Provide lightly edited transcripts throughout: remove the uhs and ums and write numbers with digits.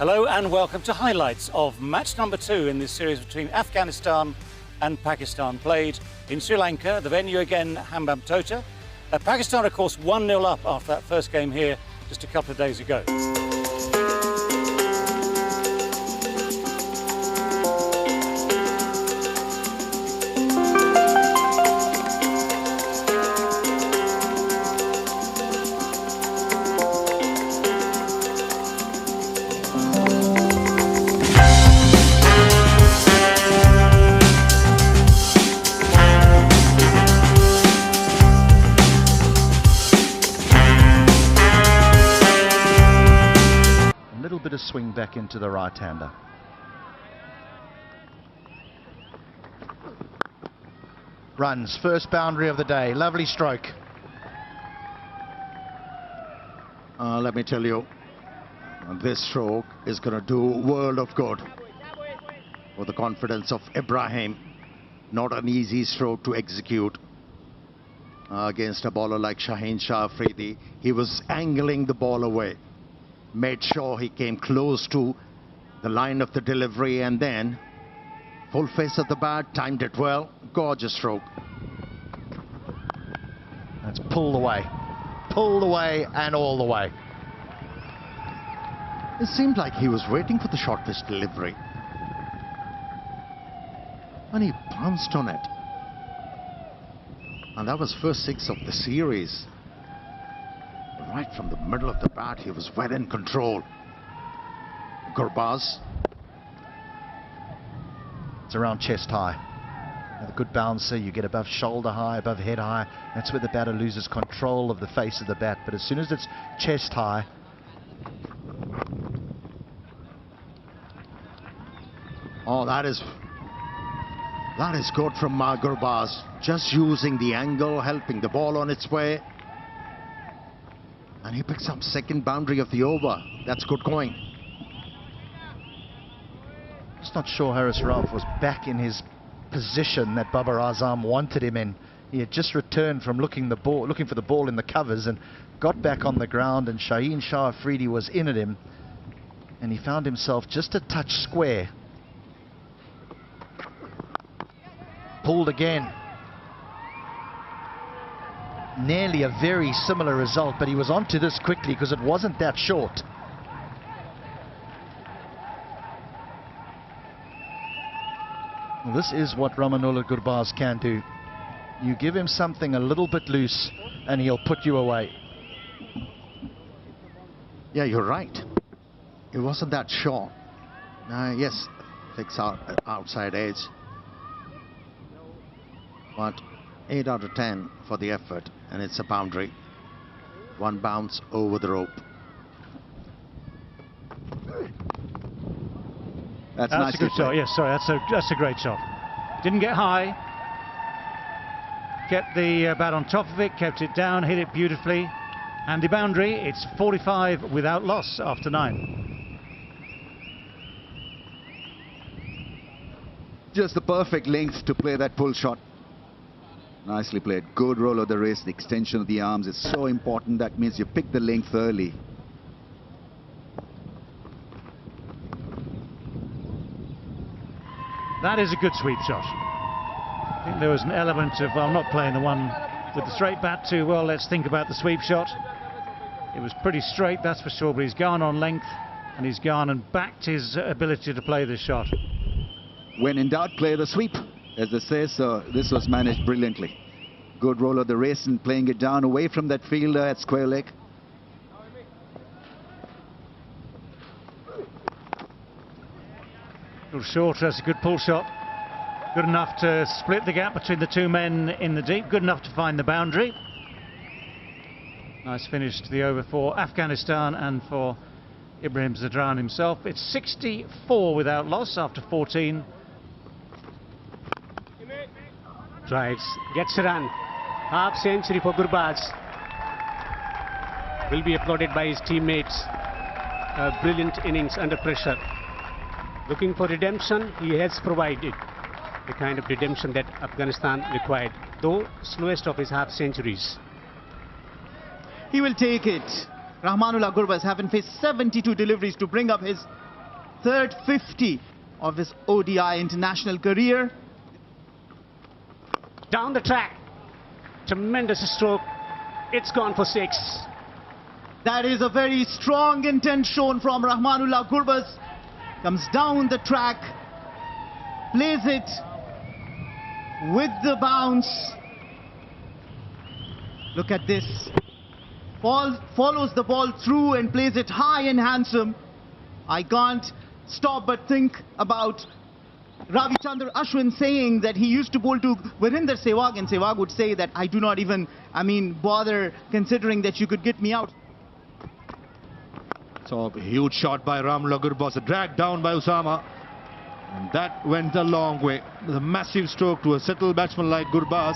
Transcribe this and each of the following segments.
Hello and welcome to highlights of match number 2 in this series between Afghanistan and Pakistan, played in Sri Lanka, the venue again Hambantota. Pakistan, of course, 1-0 up after that first game here just a couple of days ago. Bit of swing back into the right-hander. Runs, first boundary of the day, lovely stroke. Let me tell you, this stroke is going to do a world of good for the confidence of Ibrahim. Not an easy stroke to execute against a bowler like Shaheen Shah Afridi. He was angling the ball away, made sure he came close to the line of the delivery, and then full face of the bat, timed it well. Gorgeous stroke. That's pulled away and all the way. It seemed like he was waiting for the short pitch delivery, and he pounced on it. And that was first 6 of the series. Right from the middle of the bat, he was well in control. Gurbaz. It's around chest high. With a good bouncer, you get above shoulder high, above head high. That's where the batter loses control of the face of the bat. But as soon as it's chest high, oh, that is good from Gurbaz. Just using the angle, helping the ball on its way. And he picks up second boundary of the over. That's good going. Just not sure Haris Rauf was back in his position that Babar Azam wanted him in. He had just returned from looking for the ball in the covers and got back on the ground, and Shaheen Shah Afridi was in at him, and he found himself just a touch square. Pulled again. Nearly a very similar result, but he was onto this quickly because it wasn't that short. Well, this is what Ramanullah Gurbaz can do. You give him something a little bit loose and he'll put you away. Yeah, you're right. It wasn't that short. Yes, fix outside edge. But 8 out of 10 for the effort, and it's a boundary. One bounce over the rope. That's a good shot. Yes, sorry, that's a great shot. Didn't get high. Kept the bat on top of it, kept it down, hit it beautifully. Handy boundary. It's 45 without loss after 9. Just the perfect length to play that pull shot. Nicely played. Good roll of the wrist, the extension of the arms is so important. That means you pick the length early. That is a good sweep shot. I think there was an element of, well, I'm not playing the one with the straight bat too well. Let's think about the sweep shot. It was pretty straight, that's for sure, but he's gone on length and he's gone and backed his ability to play this shot. When in doubt, play the sweep, as they say, so this was managed brilliantly. Good roll of the wrist and playing it down away from that fielder at square leg. A little shorter, that's a good pull shot. Good enough to split the gap between the two men in the deep, good enough to find the boundary. Nice finish to the over for Afghanistan and for Ibrahim Zadran himself. It's 64 without loss after 14. Drives, gets a run. Half century for Gurbaz. Will be applauded by his teammates. A brilliant innings under pressure. Looking for redemption, he has provided the kind of redemption that Afghanistan required, though slowest of his half centuries. He will take it. Rahmanullah Gurbaz having faced 72 deliveries to bring up his third 50 of his ODI international career. Down the track. Tremendous stroke. It's gone for 6. That is a very strong intent shown from Rahmanullah Gurbaz. Comes down the track, plays it with the bounce. Look at this. Follows the ball through and plays it high and handsome. I can't stop but think about Ravi Chandra Ashwin saying that he used to bowl to Virender Sehwag, and Sehwag would say that I do not even, bother considering that you could get me out. So a huge shot by Rahmanullah Gurbaz, dragged down by Usama, and that went a long way. The massive stroke to a settled batsman like Gurbaz.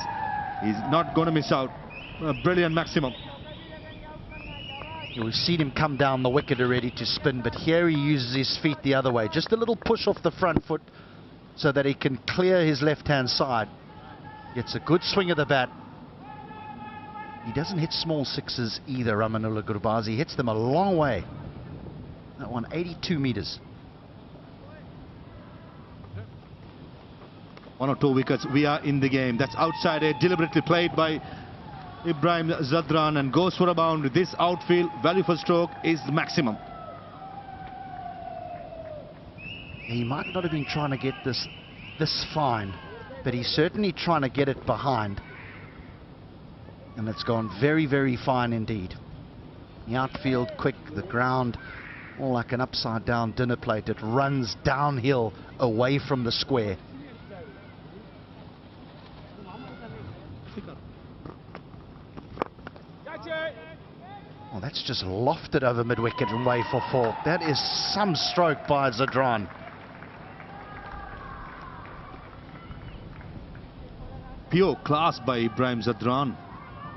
He's not going to miss out. A brilliant maximum. We've seen him come down the wicket already to spin, but here he uses his feet the other way. Just a little push off the front foot so that he can clear his left-hand side. Gets a good swing of the bat. He doesn't hit small sixes either, Rahmanullah Gurbaz. He hits them a long way. That one, 82 meters. 1 or 2 wickets, we are in the game. That's outside edge, deliberately played by Ibrahim Zadran, and goes for a boundary. This outfield value for stroke is the maximum. He might not have been trying to get this fine, but he's certainly trying to get it behind. And it's gone very, very fine indeed. The outfield quick, the ground all like an upside down dinner plate. It runs downhill away from the square. Oh, that's just lofted over mid-wicket and away for 4. That is some stroke by Zadran. Pure class by Ibrahim Zadran.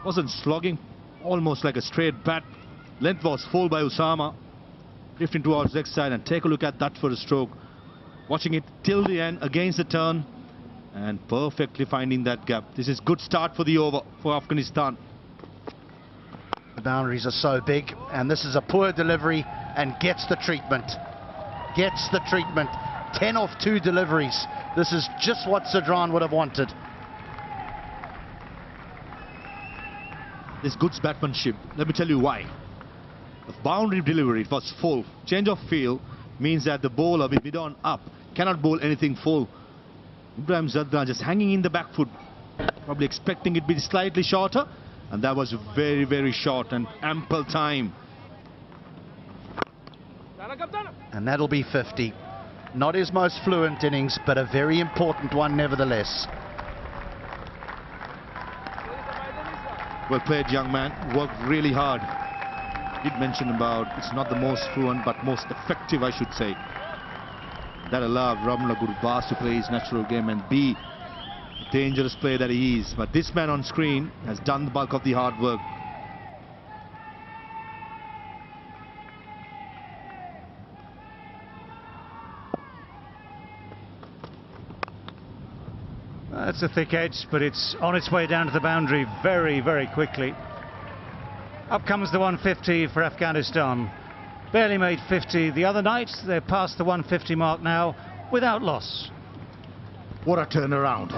Wasn't slogging, almost like a straight bat. Length was full by Usama. Drifting towards the next side, and take a look at that for a stroke. Watching it till the end against the turn and perfectly finding that gap. This is good start for the over for Afghanistan. The boundaries are so big, and this is a poor delivery and gets the treatment. Gets the treatment. 10 off 2 deliveries. This is just what Zadran would have wanted. This good batsmanship. Let me tell you why. The boundary delivery, it was full. Change of field means that the bowler with mid on up cannot bowl anything full. Ibrahim Zadran just hanging in the back foot, probably expecting it to be slightly shorter, and that was very, very short and ample time. And that'll be 50. Not his most fluent innings, but a very important one nevertheless. Well played, young man. Worked really hard. Did mention about it's not the most fluent, but most effective, I should say. That allowed Rahmanullah Gurbaz to play his natural game and be the dangerous player that he is. But this man on screen has done the bulk of the hard work. That's a thick edge, but it's on its way down to the boundary very, very quickly. Up comes the 150 for Afghanistan. Barely made 50 the other night. They're past the 150 mark now without loss. What a turnaround.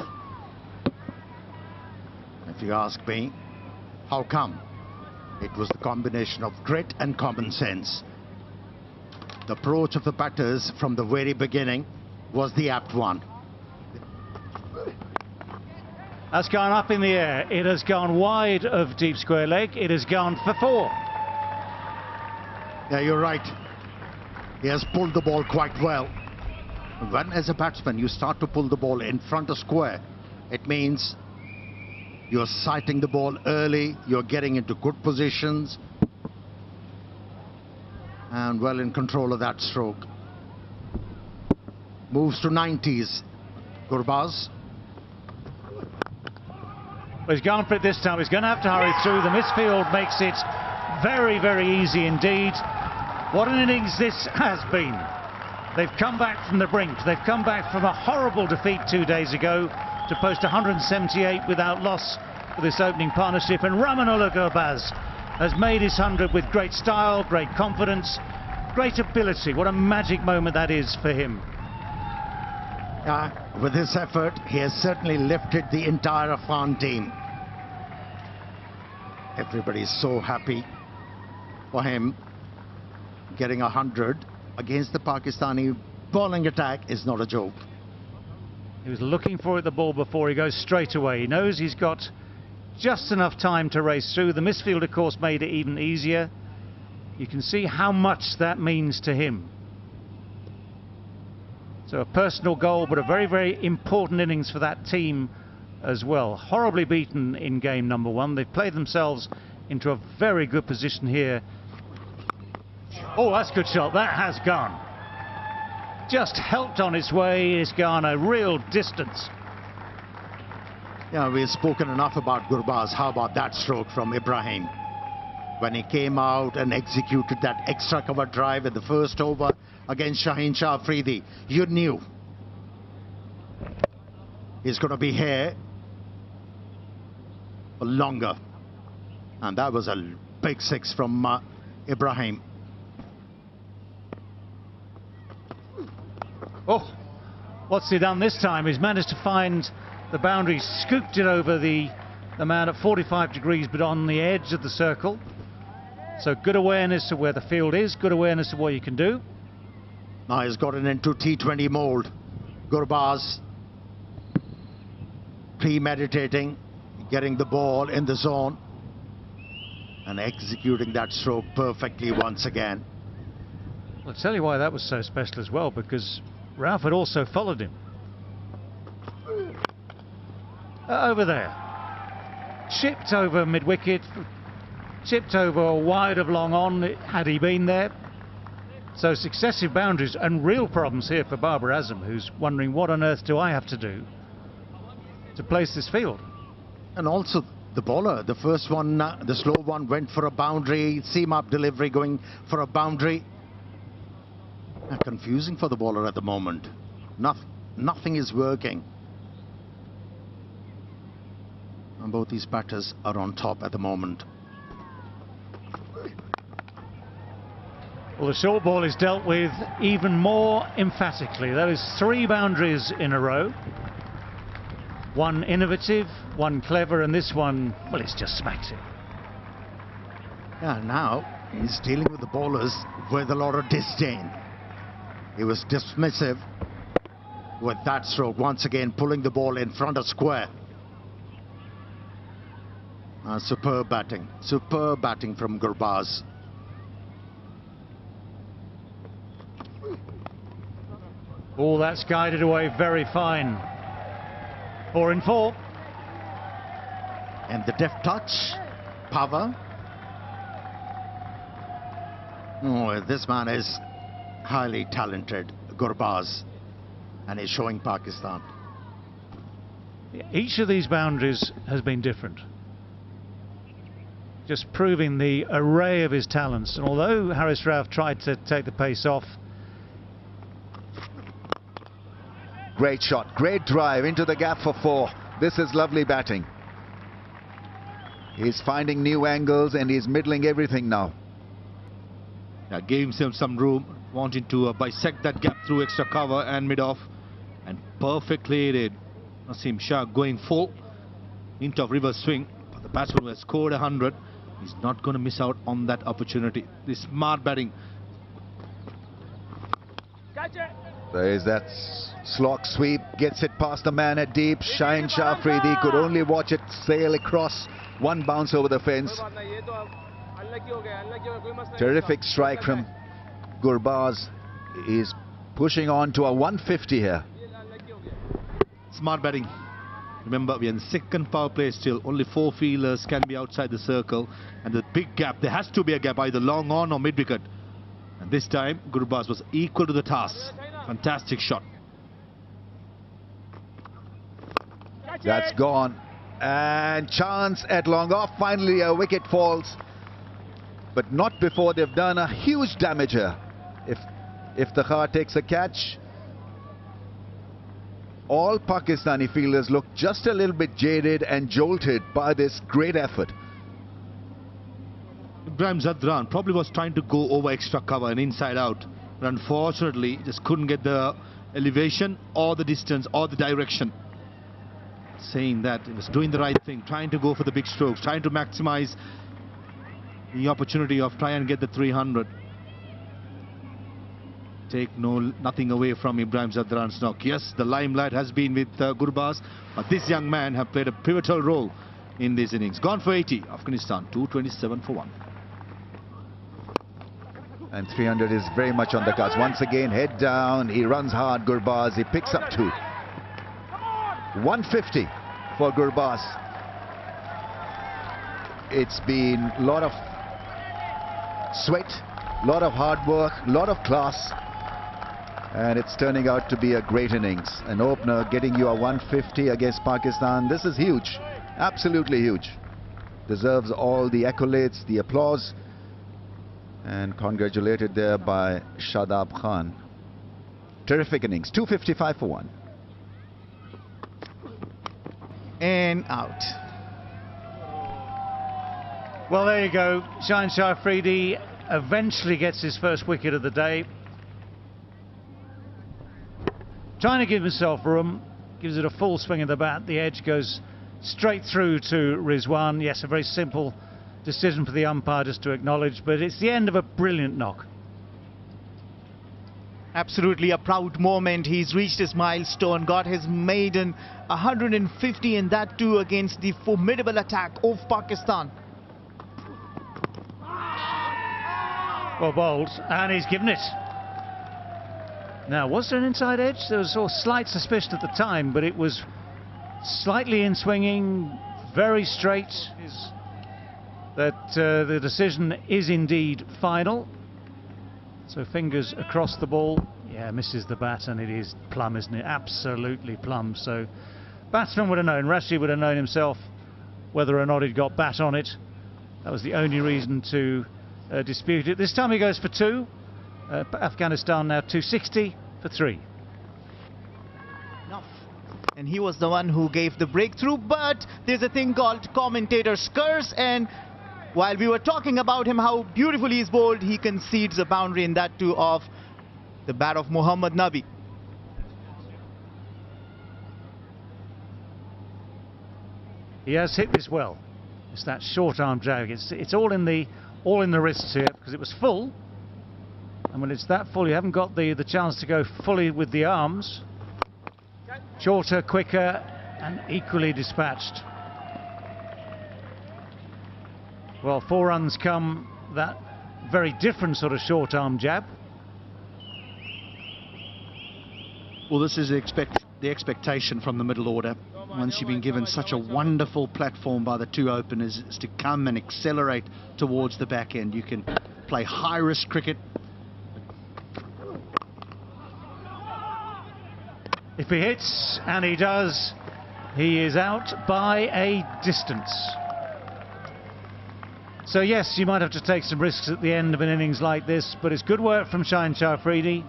If you ask me, how come? It was the combination of grit and common sense. The approach of the batters from the very beginning was the apt one. That's gone up in the air. It has gone wide of deep square leg. It has gone for 4. Yeah, you're right. He has pulled the ball quite well. When as a batsman you start to pull the ball in front of square, it means you're sighting the ball early, you're getting into good positions, and well in control of that stroke. Moves to 90s. Gurbaz. Well, he's gone for it this time. He's going to have to hurry through. The misfield makes it very, very easy indeed. What an innings this has been. They've come back from the brink. They've come back from a horrible defeat 2 days ago to post 178 without loss for this opening partnership. And Rahmanullah Gurbaz has made his 100 with great style, great confidence, great ability. What a magic moment that is for him. With this effort, he has certainly lifted the entire Afghan team. Everybody is so happy for him. Getting 100 against the Pakistani bowling attack is not a joke. He was looking for the ball before he goes straight away. He knows he's got just enough time to race through. The misfield, of course, made it even easier. You can see how much that means to him. So a personal goal, but a very, very important innings for that team as well. Horribly beaten in game number 1. They've played themselves into a very good position here. Oh, that's a good shot. That has gone. Just helped on its way. It's gone a real distance. Yeah, we've spoken enough about Gurbaz. How about that stroke from Ibrahim? When he came out and executed that extra cover drive in the first over against Shaheen Shah Afridi, you knew he's going to be here for longer. And that was a big 6 from Ibrahim. Oh, what's he done this time? He's managed to find the boundary, scooped it over the man at 45 degrees, but on the edge of the circle. So good awareness of where the field is, good awareness of what you can do. Now he's gotten into T20 mold. Gurbaz premeditating, getting the ball in the zone and executing that stroke perfectly once again. I'll tell you why that was so special as well, because Ralph had also followed him. Over there. Chipped over mid-wicket, chipped over wide of long on, had he been there. So successive boundaries and real problems here for Babar Azam, who's wondering what on earth do I have to do to place this field. And also the bowler, the first one, the slow one, went for a boundary, seam-up delivery going for a boundary. Confusing for the bowler at the moment. Nothing is working. And both these batters are on top at the moment. Well, the short ball is dealt with even more emphatically. That is 3 boundaries in a row. One innovative, one clever, and this one, well, it's just smacked it. Yeah, now he's dealing with the bowlers with a lot of disdain. He was dismissive with that stroke, once again pulling the ball in front of square. Superb batting from Gurbaz. Oh, that's guided away very fine. 4 in 4. And the deft touch, power. Oh, this man is highly talented, Gurbaz, and he's showing Pakistan. Each of these boundaries has been different, just proving the array of his talents. And although Haris Rauf tried to take the pace off, Great shot, great drive into the gap for 4. This is lovely batting. He's finding new angles and he's middling everything now. Yeah, gave himself some room, wanting to bisect that gap through extra cover and mid-off, and perfectly did. Naseem Shah going full into reverse swing, but the batsman who has scored 100 is not going to miss out on that opportunity. This smart batting. There is that slog sweep, gets it past the man at deep. Shaheen Shah Afridi could only watch it sail across, one bounce over the fence. Terrific strike from Gurbaz. He's pushing on to a 150 here. Smart batting. Remember, we are in the second power play still. Only 4 fielders can be outside the circle. And the big gap, there has to be a gap, either long on or mid-wicket. And this time, Gurbaz was equal to the task. Fantastic shot. That's gone. And chance at long off. Finally, a wicket falls. But not before they've done a huge damage here. If the Khar takes a catch, all Pakistani fielders look just a little bit jaded and jolted by this great effort. Ibrahim Zadran probably was trying to go over extra cover and inside out, but unfortunately just couldn't get the elevation or the distance or the direction. Saying that he was doing the right thing, trying to go for the big strokes, trying to maximize the opportunity of try and get the 300. Take nothing away from Ibrahim Zadran's knock. Yes, the limelight has been with Gurbaz, but this young man have played a pivotal role in these innings. Gone for 80, Afghanistan 227 for 1. And 300 is very much on the cards. Once again, head down, he runs hard, Gurbaz, he picks up 2. 150 for Gurbaz. It's been a lot of sweat, a lot of hard work, a lot of class, and it's turning out to be a great innings. An opener getting you a 150 against Pakistan. This is huge, absolutely huge. Deserves all the accolades, the applause, and congratulated there by Shadab Khan. Terrific innings, 255 for 1. And out. Well, there you go. Shaheen Shah Afridi eventually gets his first wicket of the day. Trying to give himself room, gives it a full swing of the bat. The edge goes straight through to Rizwan. Yes, a very simple decision for the umpire just to acknowledge, but it's the end of a brilliant knock. Absolutely a proud moment. He's reached his milestone, got his maiden 150, and that too against the formidable attack of Pakistan. Well bowled, and he's given it. Now, was there an inside edge? There was a slight suspicion at the time, but it was slightly in swinging, very straight. The decision is indeed final. So fingers across the ball. Yeah, misses the bat, and it is plumb, isn't it? Absolutely plumb. So batsman would have known, Rashid would have known himself whether or not he'd got bat on it. That was the only reason to dispute it. This time he goes for 2. Afghanistan now 260 for 3. And he was the one who gave the breakthrough, but there's a thing called commentator's curse, and while we were talking about him, how beautifully he's bowled, he concedes a boundary, and that too of the bat of Mohammad Nabi. He has hit this well. It's that short arm drag. It's all in the wrists here because it was full, and when it's that full, you haven't got the chance to go fully with the arms. Shorter, quicker, and equally dispatched. Well, 4 runs come that very different sort of short arm jab. Well, this is the expectation from the middle order. Once you've been given such a wonderful platform by the 2 openers, is to come and accelerate towards the back end. You can play high-risk cricket. If he hits, and he does, he is out by a distance. So yes, you might have to take some risks at the end of an innings like this, but it's good work from Shaheen Shah Afridi.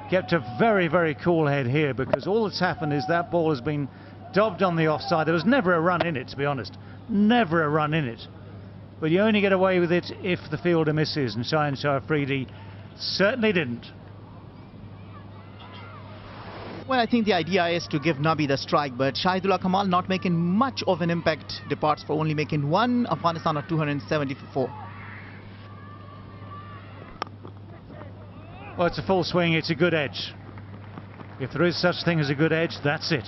Kept a very, very cool head here, because all that's happened is that ball has been dobbed on the offside. There was never a run in it, to be honest. Never a run in it. But you only get away with it if the fielder misses, and Shaheen Shah Afridi certainly didn't. Well, I think the idea is to give Nabi the strike, but Shahidullah Kamal not making much of an impact, departs for only making 1. Afghanistan at 270 for 4. Well, it's a full swing, it's a good edge. If there is such thing as a good edge, that's it.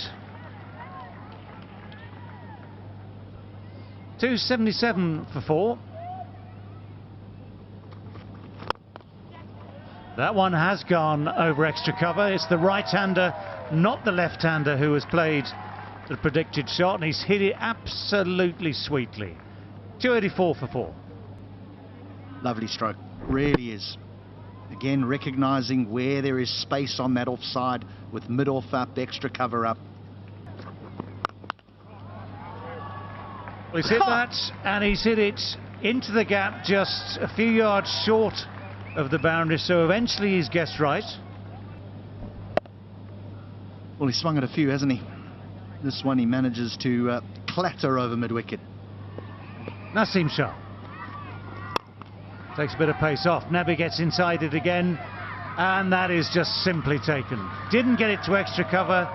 277 for 4. That one has gone over extra cover. It's the right-hander, not the left-hander, who has played the predicted shot, and he's hit it absolutely sweetly. 284 for 4. Lovely stroke, really is. Again, recognising where there is space on that offside with mid-off up, extra cover up. Well, he's hit that, and he's hit it into the gap just a few yards short of the boundary, so eventually he's guessed right. Well, he swung at a few, hasn't he? This one he manages to clatter over mid-wicket. Naseem Shah. Takes a bit of pace off. Nabi gets inside it again, and that is just simply taken. Didn't get it to extra cover,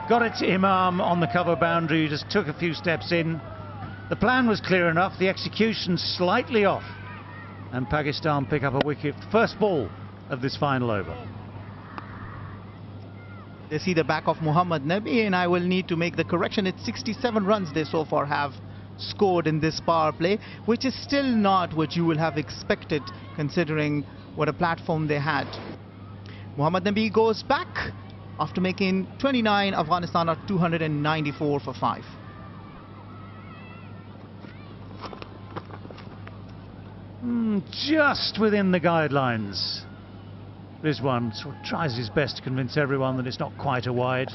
got it to Imam on the cover boundary, just took a few steps in. The plan was clear enough, the execution slightly off, and Pakistan pick up a wicket, first ball of this final over. They see the back of Muhammad Nabi, and I will need to make the correction. It's 67 runs they so far have scored in this power play, which is still not what you will have expected considering what a platform they had. Muhammad Nabi goes back after making 29. Afghanistan are 294 for 5. Just within the guidelines. Rizwan sort of tries his best to convince everyone that it's not quite a wide.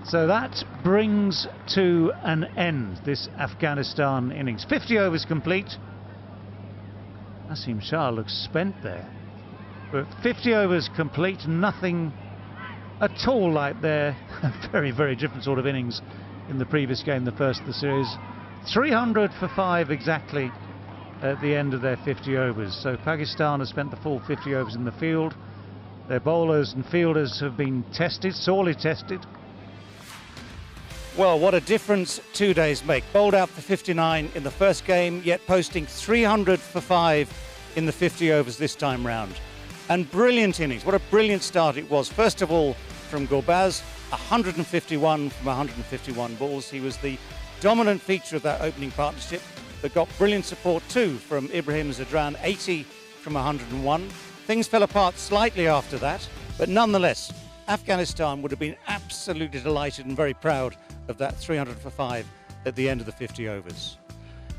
So that brings to an end this Afghanistan innings. 50 overs complete. Naseem Shah looks spent there. But 50 overs complete, nothing at all like their very, very different sort of innings in the previous game, the first of the series. 300 for 5 exactly at the end of their 50 overs. So Pakistan has spent the full 50 overs in the field. Their bowlers and fielders have been tested, sorely tested. Well, what a difference 2 days make. Bowled out for 59 in the first game, yet posting 300 for 5 in the 50 overs this time round. And brilliant innings. What a brilliant start it was. First of all, from Gurbaz, 151 from 151 balls. He was the dominant feature of that opening partnership, but got brilliant support too from Ibrahim Zadran, 80 from 101. Things fell apart slightly after that, but nonetheless, Afghanistan would have been absolutely delighted and very proud of that 300 for 5 at the end of the 50 overs.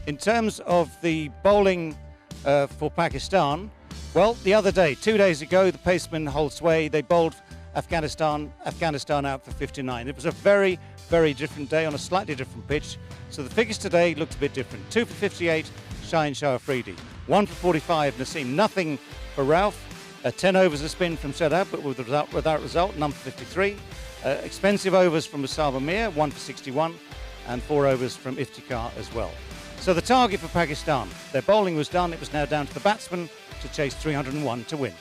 In terms of the bowling for Pakistan, well, the other day, 2 days ago, the pacemen hold sway. They bowled Afghanistan out for 59. It was a very, very different day on a slightly different pitch. So the figures today looked a bit different. 2 for 58, Shaheen Shah Afridi. 1 for 45, Naseem. Nothing for Ralph. 10 overs a spin from Shadab, but without result. None for 53. Expensive overs from Musab Amir, 1 for 61, and 4 overs from Iftikhar as well. So the target for Pakistan, their bowling was done. It was now down to the batsmen to chase 301 to win.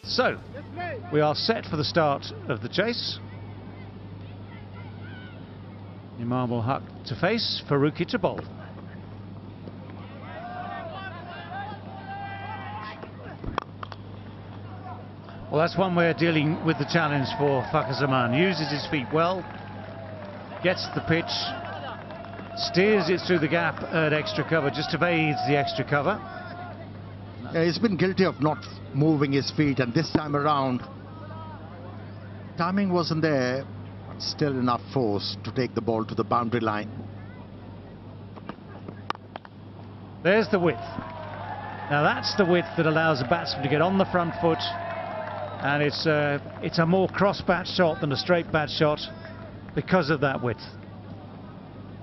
So, we are set for the start of the chase. Imam ul Haq to face, Farooqi to bowl. Well, that's one way of dealing with the challenge for Fakhar Zaman. Uses his feet well, gets the pitch, steers it through the gap at extra cover, just evades the extra cover. Yeah, he's been guilty of not moving his feet, and this time around, timing wasn't there, but still enough force to take the ball to the boundary line. There's the width. Now that's the width that allows a batsman to get on the front foot, and it's a more cross-bat shot than a straight bat shot because of that width.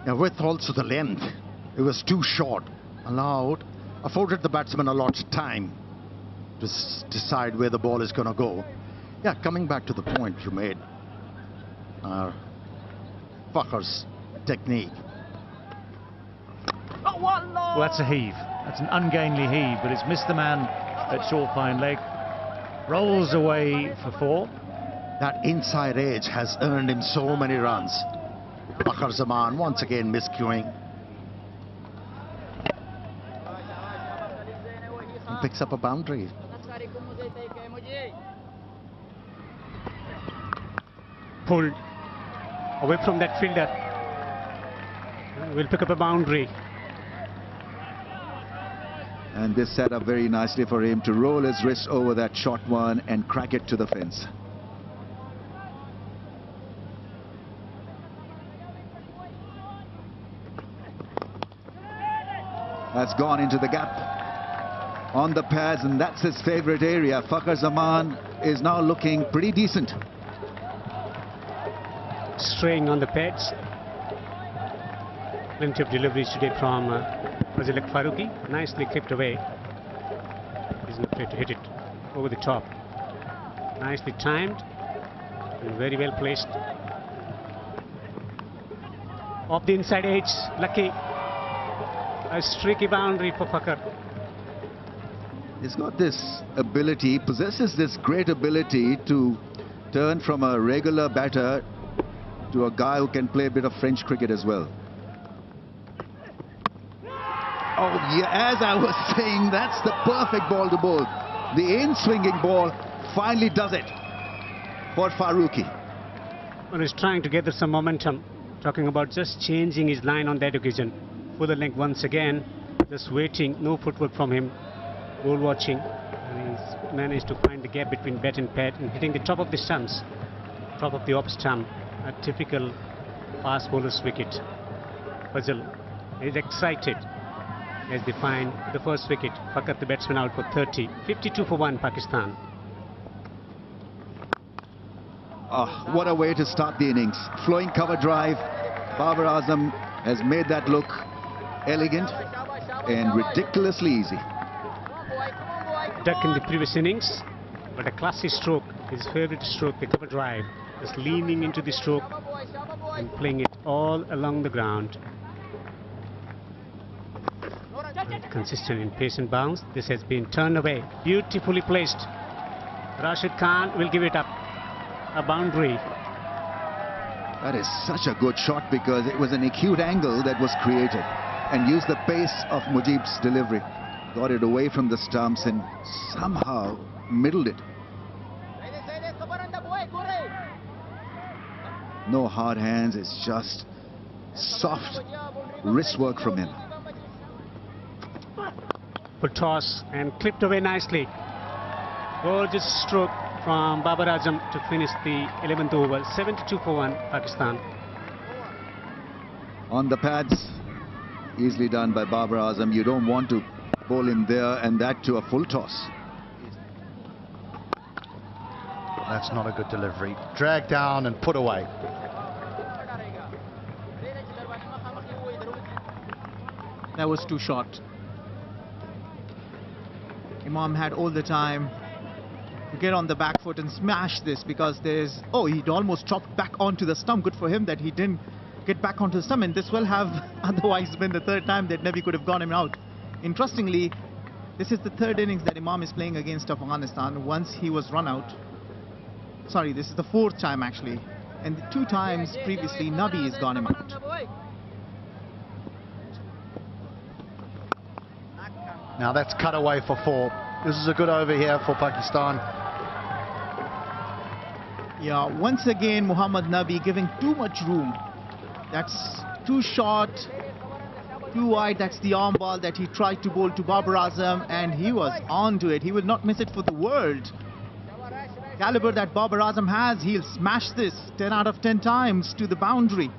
Now with also the length, it was too short, afforded the batsman a lot of time to decide where the ball is going to go. Yeah, coming back to the point you made, Fakhar's technique. Well, that's a heave. That's an ungainly heave, but it's missed the man at short fine leg. Rolls away for 4. That inside edge has earned him so many runs. Fakhar Zaman once again miscuing. He picks up a boundary. Pulled away from that fielder. Will pick up a boundary. And this set up very nicely for him to roll his wrist over that short one and crack it to the fence. That's gone into the gap on the pads, and that's his favorite area. Fakhar Zaman is now looking pretty decent. Straying on the pads. Plenty of deliveries today from Fazilak Farooqi. Nicely clipped away. He's not afraid to hit it over the top. Nicely timed and very well placed. Off the inside edge, lucky. A streaky boundary for Fakar. He's got this ability, possesses this great ability to turn from a regular batter to a guy who can play a bit of French cricket as well. Oh yeah, as I was saying, that's the perfect ball to bowl. The in-swinging ball finally does it for Farooqi. Well, he's trying to gather some momentum, talking about just changing his line on that occasion. Full the length once again, just waiting, no footwork from him, ball watching, and he's managed to find the gap between bat and pad and hitting the top of the stumps, top of the off stump, a typical fast bowler's wicket. Fazal is excited as they find the first wicket. Fakat, the batsman, out for 30. 52 for 1, Pakistan. Oh, what a way to start the innings. Flowing cover drive. Babar Azam has made that look elegant and ridiculously easy. Duck in the previous innings, but a classy stroke, his favorite stroke, the cover drive. Just leaning into the stroke and playing it all along the ground. And consistent in pace and bounce. This has been turned away. Beautifully placed. Rashid Khan will give it up. A boundary. That is such a good shot because it was an acute angle that was created and used the pace of Mujib's delivery. Got it away from the stumps and somehow middled it. No hard hands, it's just soft wrist work from him. Full toss and clipped away nicely. Gorgeous stroke from Babar Azam to finish the 11th over. 72 for 1, Pakistan. On the pads, easily done by Babar Azam. You don't want to bowl him there, and that to a full toss. That's not a good delivery. Dragged down and put away. That was too short. Imam had all the time to get on the back foot and smash this, because there's... Oh, he'd almost chopped back onto the stump. Good for him that he didn't get back onto the stump, and this will have otherwise been the third time that Nabi could have gone him out. Interestingly, this is the third innings that Imam is playing against Afghanistan. Once he was run out. Sorry, this is the fourth time actually. And the 2 times previously, Nabi has gone him out. Now that's cut away for 4. This is a good over here for Pakistan. Yeah, once again, Muhammad Nabi giving too much room. That's too short, too wide. That's the arm ball that he tried to bowl to Babar Azam, and he was onto it. He will not miss it for the world. Caliber that Babar Azam has, he'll smash this 10 out of 10 times to the boundary.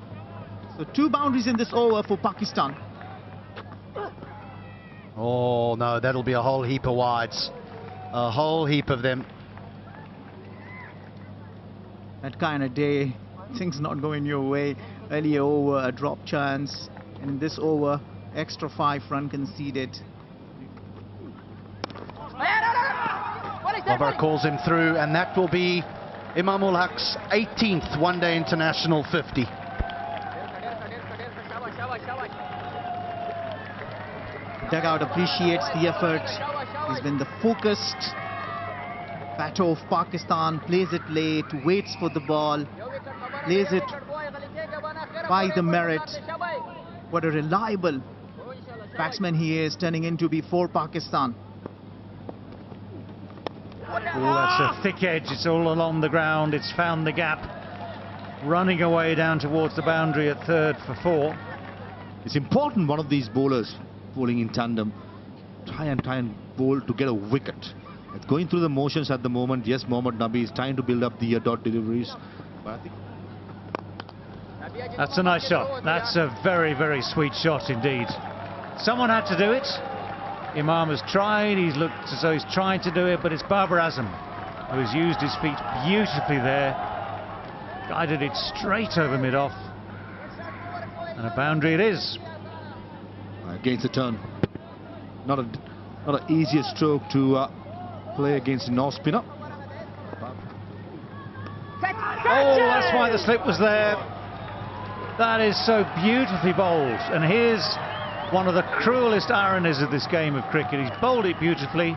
So 2 boundaries in this over for Pakistan. Oh no, that'll be a whole heap of wides. A whole heap of them. That kind of day, things not going your way. Earlier over, a drop chance. In this over, extra 5 run conceded. Babar calls him through, and that will be Imam ul Haq's 18th one-day international 50. Dugout appreciates the effort. He's been the focused batter of Pakistan. Plays it late, waits for the ball, plays it by the merit. What a reliable batsman he is, turning in to be for Pakistan. Oh, that's a thick edge. It's all along the ground. It's found the gap. Running away down towards the boundary at third for 4. It's important, one of these bowlers bowling in tandem, try and bowl to get a wicket. It's going through the motions at the moment. Yes, Mohammad Nabi is trying to build up the dot deliveries, but I think That's a nice shot. That's a very, very sweet shot indeed. Someone had to do it. Imam has tried. He's looked as though he's trying to do it, but it's Babar Azam who's used his feet beautifully there. Guided it straight over mid-off. And a boundary it is. against the turn. Not an easiest stroke to play against an off-spinner. Oh, that's why the slip was there. That is so beautifully bowled, and here's one of the cruelest ironies of this game of cricket. He's bowled it beautifully,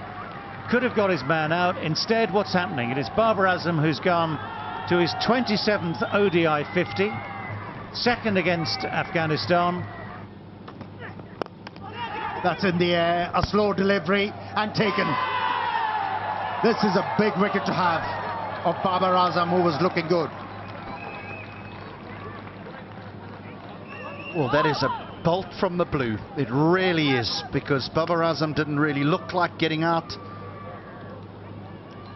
could have got his man out. Instead, what's happening? It is Babar Azam who's gone to his 27th ODI 50, second against Afghanistan. That's in the air, a slow delivery and taken. This is a big wicket to have of Babar Azam, who was looking good. Well, that is a bolt from the blue. It really is, because Babar Azam didn't really look like getting out.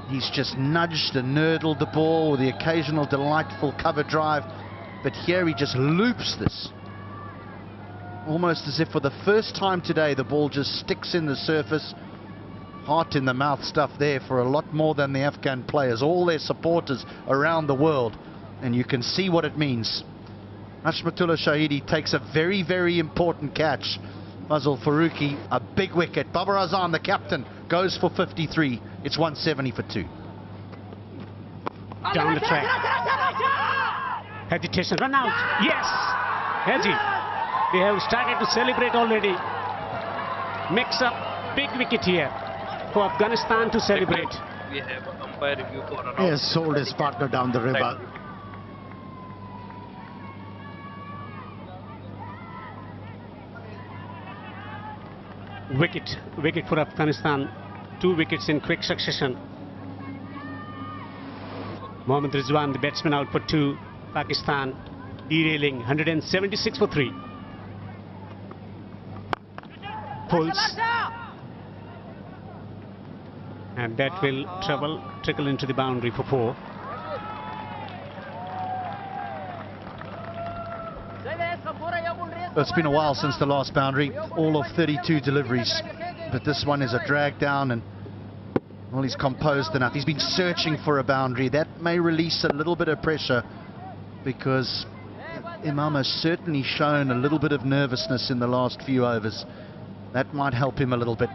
He's just nudged and nurdled the ball with the occasional delightful cover drive. But here he just loops this. Almost as if for the first time today the ball just sticks in the surface. Heart in the mouth stuff there for a lot more than the Afghan players, all their supporters around the world. And you can see what it means. Hashmatullah Shahidi takes a very, very important catch. Fazal Farooqi, a big wicket. Babar Azam, the captain, goes for 53. It's 170 for 2. Down the track. Hesitation, run out. Yes! Haji. They have started to celebrate already. Makes a big wicket here for Afghanistan to celebrate. We have an umpire review for around. He has sold his partner down the river. Wicket for Afghanistan. 2 wickets in quick succession. Mohammad Rizwan, the batsman, out for 2. Pakistan derailing, 176 for 3. Pulls. And that will trickle into the boundary for 4. It's been a while since the last boundary, all of 32 deliveries, but this one is a drag down, and well, he's composed enough. He's been searching for a boundary. That may release a little bit of pressure, because Imam has certainly shown a little bit of nervousness in the last few overs. That might help him a little bit.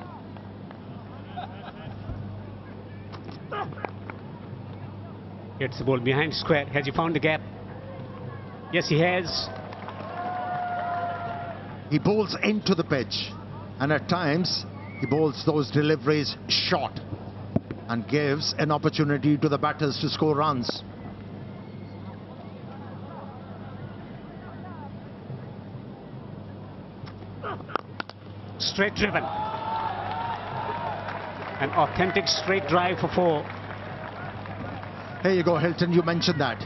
Gets the ball behind square. Has he found the gap? Yes, he has. He bowls into the pitch, and at times he bowls those deliveries short and gives an opportunity to the batters to score runs. Straight driven. An authentic straight drive for 4. Here you go, Hilton, you mentioned that.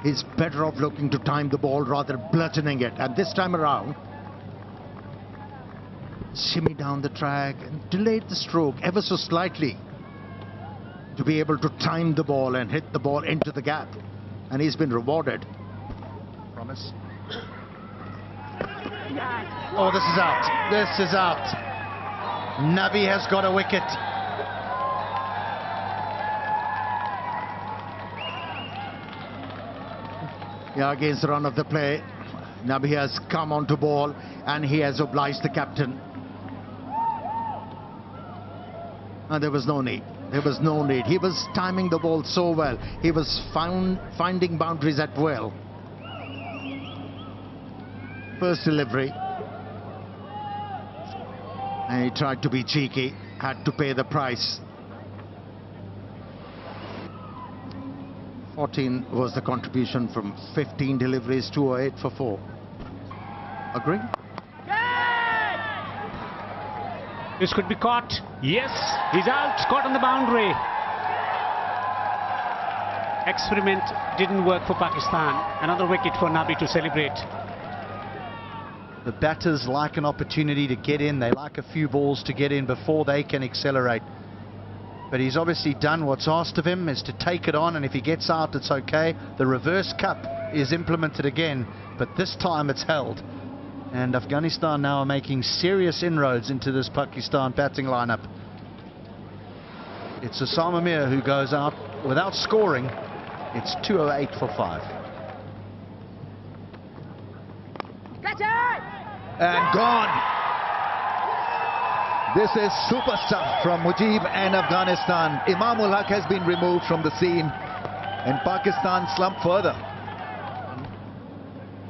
He's better off looking to time the ball rather than bludgeoning it. And this time around, shimmy down the track and delayed the stroke ever so slightly to be able to time the ball and hit the ball into the gap. And he's been rewarded. Promise. Oh, this is out. This is out. Nabi has got a wicket. Yeah, against the run of the play, Nabi has come onto ball and he has obliged the captain. And there was no need. There was no need. He was timing the ball so well. He was finding boundaries at will. First delivery. And he tried to be cheeky, had to pay the price. 14 was the contribution from 15 deliveries, 208 for 4. Agree? This could be caught. Yes, he's out, caught on the boundary. Experiment didn't work for Pakistan. Another wicket for Nabi to celebrate. The batters like an opportunity to get in. They like a few balls to get in before they can accelerate. But he's obviously done what's asked of him, is to take it on, and if he gets out, it's okay. The reverse cup is implemented again, but this time it's held. And Afghanistan now are making serious inroads into this Pakistan batting lineup. It's Osama Mir who goes out without scoring. It's 208 for 5. And gone. This is super stuff from Mujib and Afghanistan. Imamul Haq has been removed from the scene, and Pakistan slump further.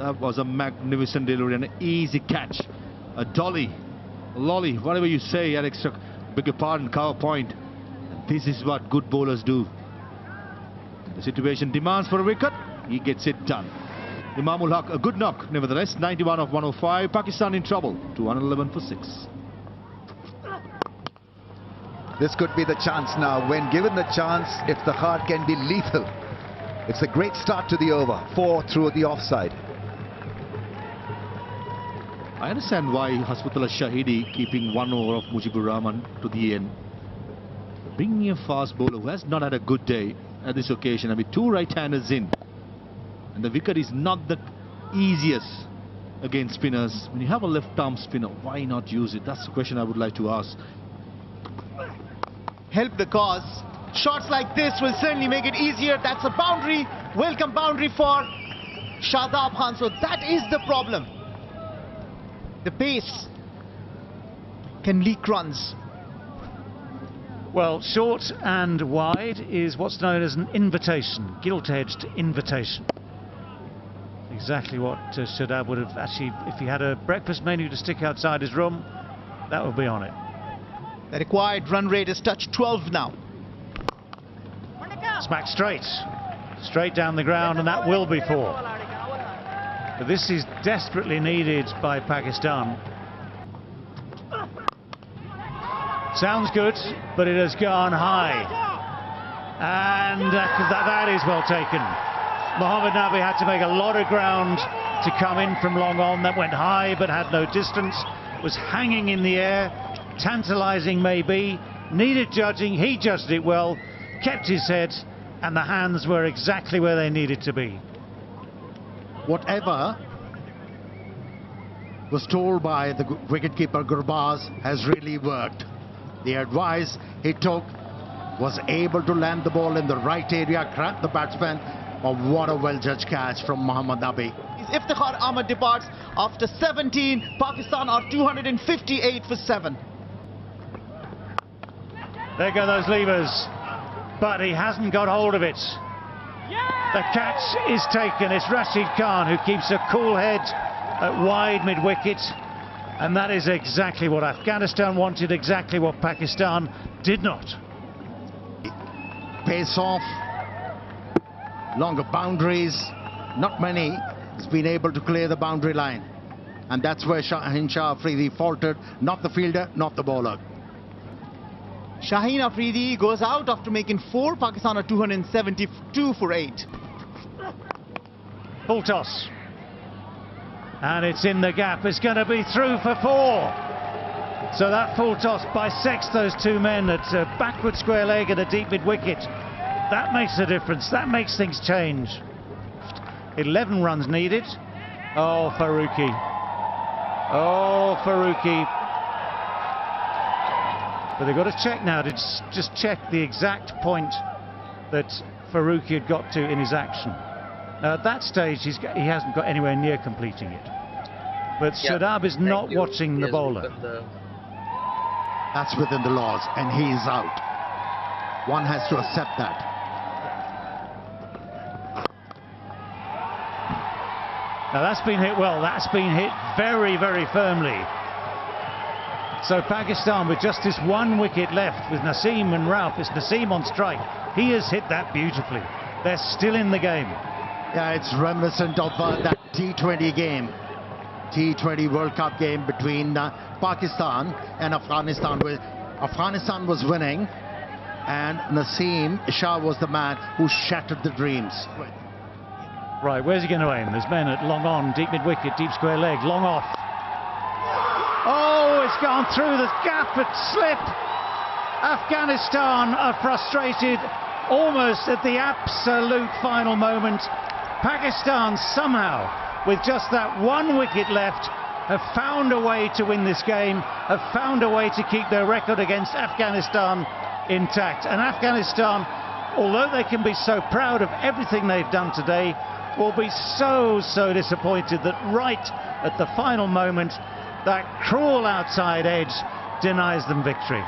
That was a magnificent delivery and an easy catch. A dolly, a lolly, whatever you say, Alex, beg your pardon, cover point. This is what good bowlers do. The situation demands for a wicket. He gets it done. Imamul Haq, a good knock. Nevertheless, 91 of 105. Pakistan in trouble. 211 for 6. This could be the chance now. When given the chance, if the heart can be lethal. It's a great start to the over. 4 through the offside. I understand why Hasbutullah Shahidi keeping 1 over of Mujibur Rahman to the end. Bringing a fast bowler who has not had a good day at this occasion. I mean, 2 right-handers in. And the wicket is not the easiest against spinners. When you have a left-arm spinner, why not use it? That's the question I would like to ask. Help the cause. Shots like this will certainly make it easier. That's a boundary. Welcome boundary for Shadab Khan. So that is the problem. The pace can leak runs. Well, short and wide is what's known as an invitation, gilt-edged invitation. Exactly what Shadab would have actually, if he had a breakfast menu to stick outside his room, that would be on it. The required run rate is touched 12 now. Smack straight down the ground, and that will be 4. But this is desperately needed by Pakistan. Sounds good, but it has gone high. And that is well taken. Mohammad Nabi had to make a lot of ground to come in from long on. That went high but had no distance. Was hanging in the air. Tantalising maybe. Needed judging. He judged it well. Kept his head. And the hands were exactly where they needed to be. Whatever was told by the wicketkeeper Gurbaz has really worked. The advice he took, was able to land the ball in the right area, grab the batsman. Oh, what a well-judged catch from Mohammad Nabi. Iftikhar Ahmed departs after 17. Pakistan are 258 for 7. There go those levers. But he hasn't got hold of it. The catch is taken. It's Rashid Khan who keeps a cool head at wide mid-wicket. And that is exactly what Afghanistan wanted, exactly what Pakistan did not. Pace off, longer boundaries, not many has been able to clear the boundary line. And that's where Shaheen Shah Afridi faltered, not the fielder, not the bowler. Shaheen Afridi goes out after making 4. Pakistan are 272 for 8. Full toss. And it's in the gap. It's going to be through for 4. So that full toss bisects those 2 men at a backward square leg and a deep mid-wicket. That makes a difference. That makes things change. 11 runs needed. Oh, Farooqi. Oh, Farooqi. But they've got to check now to just check the exact point that Farooqi had got to in his action. Now at that stage he hasn't got anywhere near completing it. But Shadab is not watching the bowler. That's within the laws and he is out. One has to accept that. Now that's been hit well. That's been hit very, very firmly. So Pakistan with just this 1 wicket left with Naseem and Rauf. It's Naseem on strike. He has hit that beautifully. They're still in the game. Yeah, it's reminiscent of that T20 game. T20 World Cup game between Pakistan and Afghanistan. Where Afghanistan was winning and Naseem Shah was the man who shattered the dreams. Right, where's he going to aim? There's men at long on, deep mid-wicket, deep square leg, long off. Oh, it's gone through the gap at slip. Afghanistan are frustrated almost at the absolute final moment. Pakistan somehow, with just that 1 wicket left, have found a way to win this game, have found a way to keep their record against Afghanistan intact. And Afghanistan, although they can be so proud of everything they've done today, will be so disappointed that right at the final moment, that cruel outside edge denies them victory.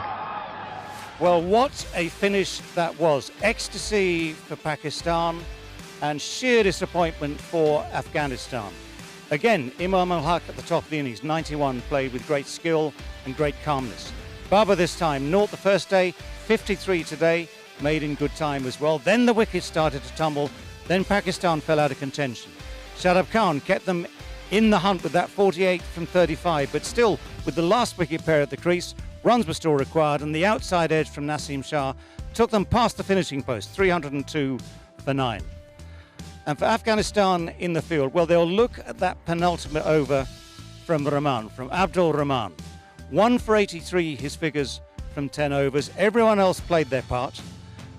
Well, what a finish that was. Ecstasy for Pakistan and sheer disappointment for Afghanistan. Again, Imam al-Haq at the top of the innings, 91, played with great skill and great calmness. Babar this time, 0 the first day, 53 today, made in good time as well. Then the wickets started to tumble, then Pakistan fell out of contention. Shadab Khan kept them in the hunt with that 48 from 35, but still, with the last wicket pair at the crease, runs were still required, and the outside edge from Naseem Shah took them past the finishing post, 302 for 9. And for Afghanistan in the field, well, they'll look at that penultimate over from Rahman, from Abdul Rahman. 1 for 83, his figures from 10 overs. Everyone else played their part,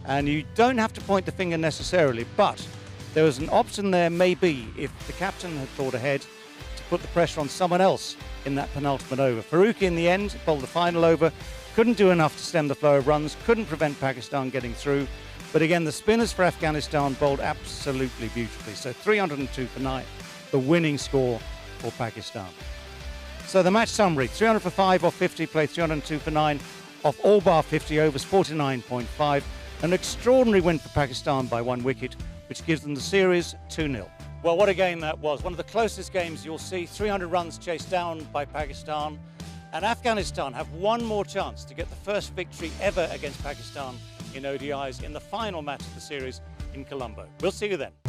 and you don't have to point the finger necessarily, but there was an option there, maybe, if the captain had thought ahead, to put the pressure on someone else in that penultimate over. Farooqi in the end bowled the final over, couldn't do enough to stem the flow of runs, couldn't prevent Pakistan getting through. But again, the spinners for Afghanistan bowled absolutely beautifully. So 302 for 9, the winning score for Pakistan. So the match summary, 300 for 5 off 50, played 302 for 9 off all bar 50 overs, 49.5. An extraordinary win for Pakistan by 1 wicket, which gives them the series 2-0. Well, what a game that was. One of the closest games you'll see. 300 runs chased down by Pakistan. And Afghanistan have one more chance to get the first victory ever against Pakistan in ODIs in the final match of the series in Colombo. We'll see you then.